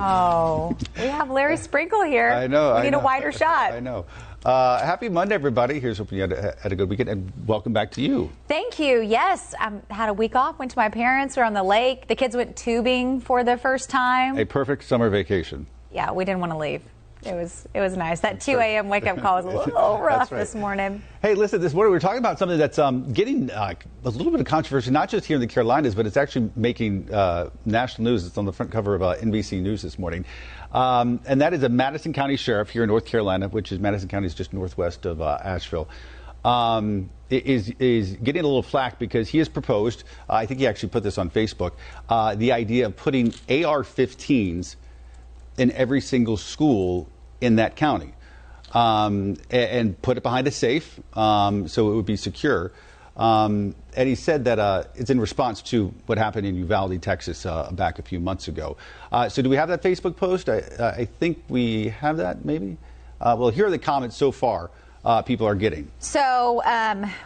Oh, we have Larry Sprinkle here. I know. We need a wider shot. I know. Happy Monday, everybody. Here's hoping you had a good weekend, and welcome back to you. Thank you. Yes, I had a week off, went to my parents, were on the lake. The kids went tubing for the first time. A perfect summer vacation. Yeah, we didn't want to leave. It was nice. That 2 a.m. wake-up call was a little rough this morning. Hey, listen, this morning we're talking about something that's getting a little bit of controversy, not just here in the Carolinas, but it's actually making national news. It's on the front cover of NBC News this morning. And that is a Madison County sheriff here in North Carolina, which is Madison County is just northwest of Asheville, is getting a little flack because he has proposed, I think he actually put this on Facebook, the idea of putting AR-15s in every single school in that county, and put it behind a safe so it would be secure. And he said that it's in response to what happened in Uvalde, Texas, back a few months ago. So do we have that Facebook post? I think we have that, maybe. Well, here are the comments so far people are getting. So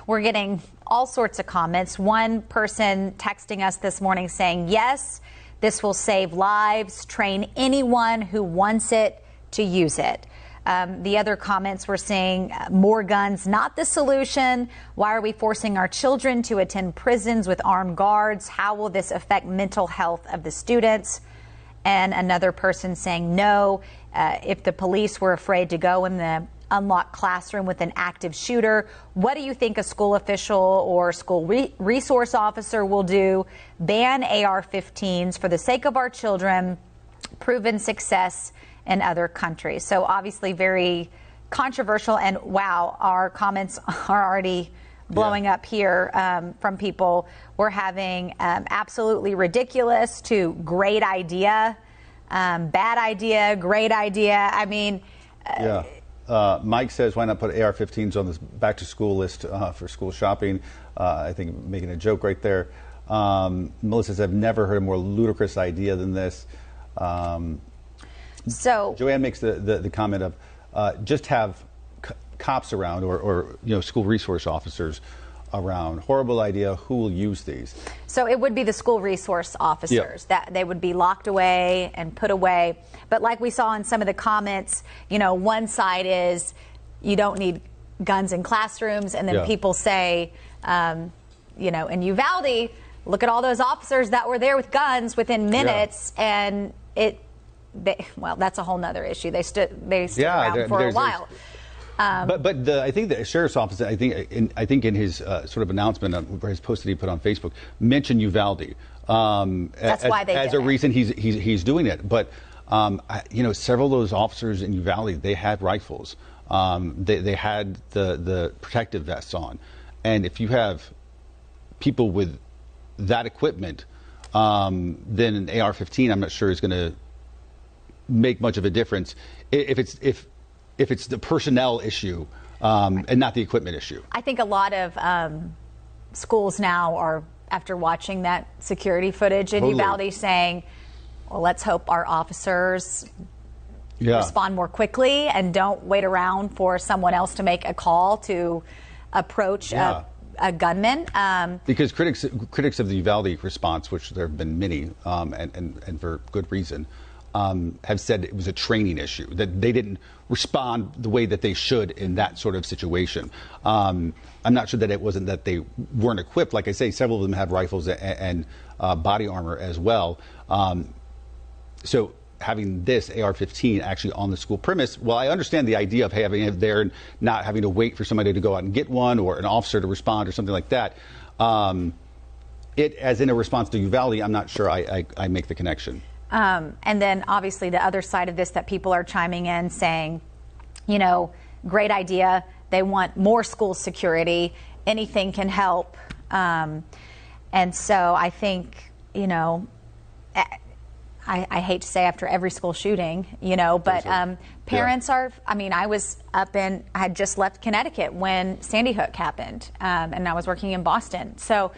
we're getting all sorts of comments. One person texting us this morning saying, yes, this will save lives. Train anyone who wants it to use it. The other comments we're seeing, more guns, not the solution. Why are we forcing our children to attend prisons with armed guards? How will this affect mental health of the students? And another person saying, no, if the police were afraid to go in the unlocked classroom with an active shooter, what do you think a school official or school resource officer will do? Ban AR-15s for the sake of our children, proven success in other countries. So obviously very controversial, and wow, our comments are already blowing up here from people. We're having absolutely ridiculous to great idea, bad idea, great idea. I mean, Mike says, why not put AR-15s on the back to school list for school shopping? I think making a joke right there. Melissa says, I've never heard a more ludicrous idea than this. So Joanne makes the comment of just have cops around or school resource officers around. Horrible idea. Who will use these? So it would be the school resource officers that they would be locked away and put away. But like we saw in some of the comments, one side is you don't need guns in classrooms, and then people say, in Uvalde, look at all those officers that were there with guns within minutes, and well, that's a whole nother issue. They stood around for a while. But I think the sheriff's office, I think in his sort of announcement or his post that he put on Facebook, mentioned Uvalde as a reason he's doing it. But several of those officers in Uvalde, they had rifles. They had the protective vests on, and if you have people with that equipment, then an AR-15, I'm not sure is going to make much of a difference if it's the personnel issue and not the equipment issue. I think a lot of schools now are, after watching that security footage in Uvalde, saying, well, let's hope our officers respond more quickly and don't wait around for someone else to make a call to approach a gunman. Because critics of the Uvalde response, which there have been many, and for good reason, have said it was a training issue, that they didn't respond the way that they should in that sort of situation. I'm not sure that it wasn't that they weren't equipped. Like I say, several of them have rifles and body armor as well. So having this AR-15 actually on the school premise, well, I understand the idea of having it there and not having to wait for somebody to go out and get one or an officer to respond or something like that. It, as in a response to Uvalde, I'm not sure I make the connection. And then obviously the other side of this that people are chiming in saying, great idea. They want more school security. Anything can help. And so I think, I hate to say after every school shooting, but parents are, I had just left Connecticut when Sandy Hook happened, and I was working in Boston. So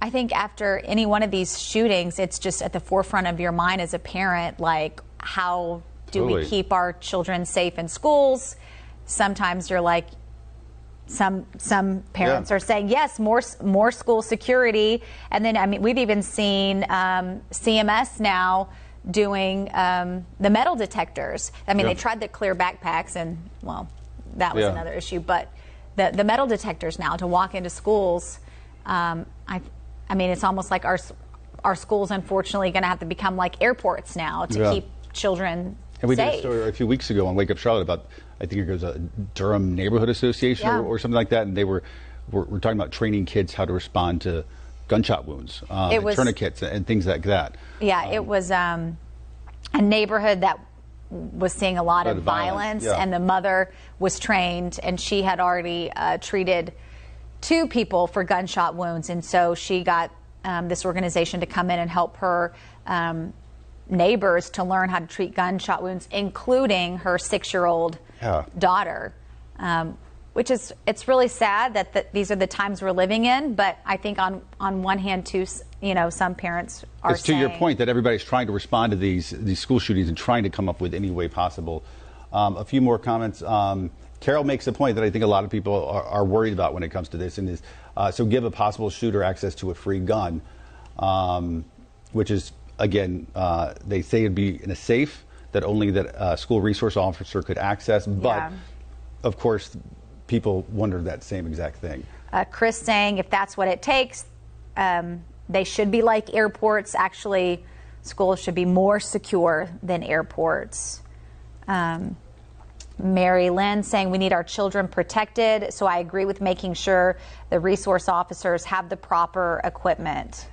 I think after any one of these shootings, it's just at the forefront of your mind as a parent, like, how do we keep our children safe in schools? Sometimes you're like, some parents are saying, yes, more school security. And then, we've even seen CMS now doing the metal detectors. I mean, Yeah. they tried the clear backpacks, and well, that was Yeah. another issue. But the metal detectors now to walk into schools, I mean, it's almost like our schools, unfortunately, going to have to become like airports now to Yeah. keep children And we safe. did a story a few weeks ago on Wake Up Charlotte about, I think it was a Durham Neighborhood Association Yeah. or something like that, and they were talking about training kids how to respond to gunshot wounds, It was- tourniquets and things like that. Yeah, it was a neighborhood that was seeing a lot of violence, yeah. and the mother was trained, and she had already treated 2 people for gunshot wounds, and so she got this organization to come in and help her neighbors to learn how to treat gunshot wounds, including her 6-year-old Yeah. daughter. Which is, it's really sad that these are the times we're living in. But I think on one hand, too, you know, some parents are It's to saying, your point that everybody's trying to respond to these school shootings and trying to come up with any way possible. A few more comments. Carol makes a point that I think a lot of people are worried about when it comes to this, and is so give a possible shooter access to a free gun, which is, again, they say it'd be in a safe that only that school resource officer could access. But Yeah. of course, people wonder that same exact thing. Chris saying if that's what it takes, they should be like airports. Actually, schools should be more secure than airports. Mary Lynn saying we need our children protected. So I agree with making sure the resource officers have the proper equipment.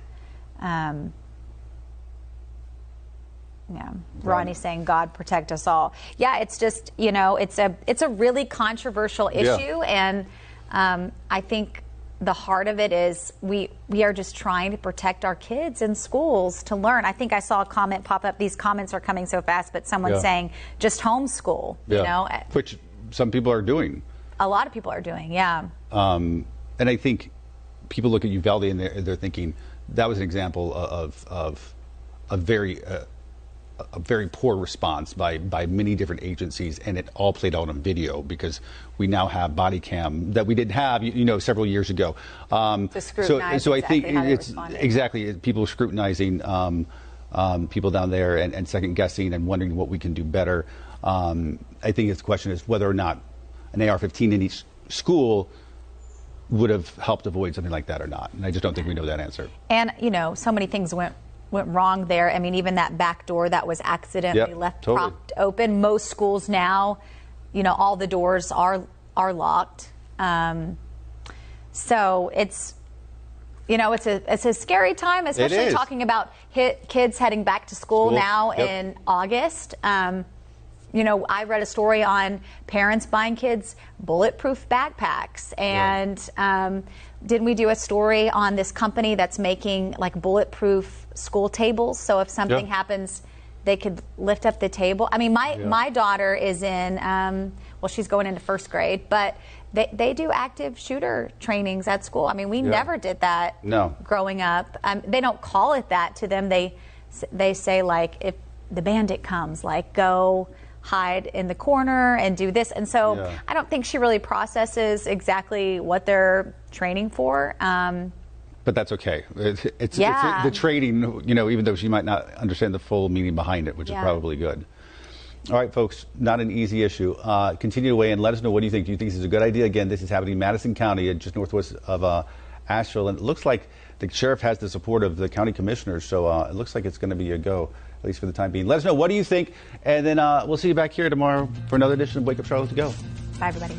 Yeah, Ronnie saying God protect us all. Yeah, it's just, you know, it's a really controversial issue, and I think the heart of it is we are just trying to protect our kids in schools to learn. I think I saw a comment pop up. These comments are coming so fast, but someone saying just homeschool. You know, which some people are doing. A lot of people are doing. Yeah. And I think people look at Uvalde and they're thinking that was an example of a very poor response by many different agencies, and it all played out on video because we now have body cam that we didn't have, several years ago. To scrutinize so I exactly think how they it's responded. exactly people scrutinizing people down there and second guessing and wondering what we can do better. I think the question is whether or not an AR-15 in each school would have helped avoid something like that or not, and I just don't think we know that answer. And so many things went wrong there. I mean, even that back door that was accidentally left propped open. Most schools now, all the doors are locked. So it's a scary time, especially talking about kids heading back to school now in August. I read a story on parents buying kids bulletproof backpacks, and didn't we do a story on this company that's making like bulletproof school tables? So if something happens, they could lift up the table. I mean, my daughter is in, she's going into first grade, but they do active shooter trainings at school. I mean, we never did that growing up. They don't call it that to them. They say, like, if the bandit comes, like, go hide in the corner and do this. And so I don't think she really processes exactly what they're training for. But that's okay. It's the training, even though she might not understand the full meaning behind it, which is probably good. All right, folks, not an easy issue. Continue to weigh in. Let us know, what do you think? Do you think this is a good idea? Again, this is happening in Madison County, just northwest of Asheville. And it looks like the sheriff has the support of the county commissioners, so it looks like it's going to be a go, at least for the time being. Let us know, what do you think? And then we'll see you back here tomorrow for another edition of Wake Up Charlotte to Go. Bye, everybody.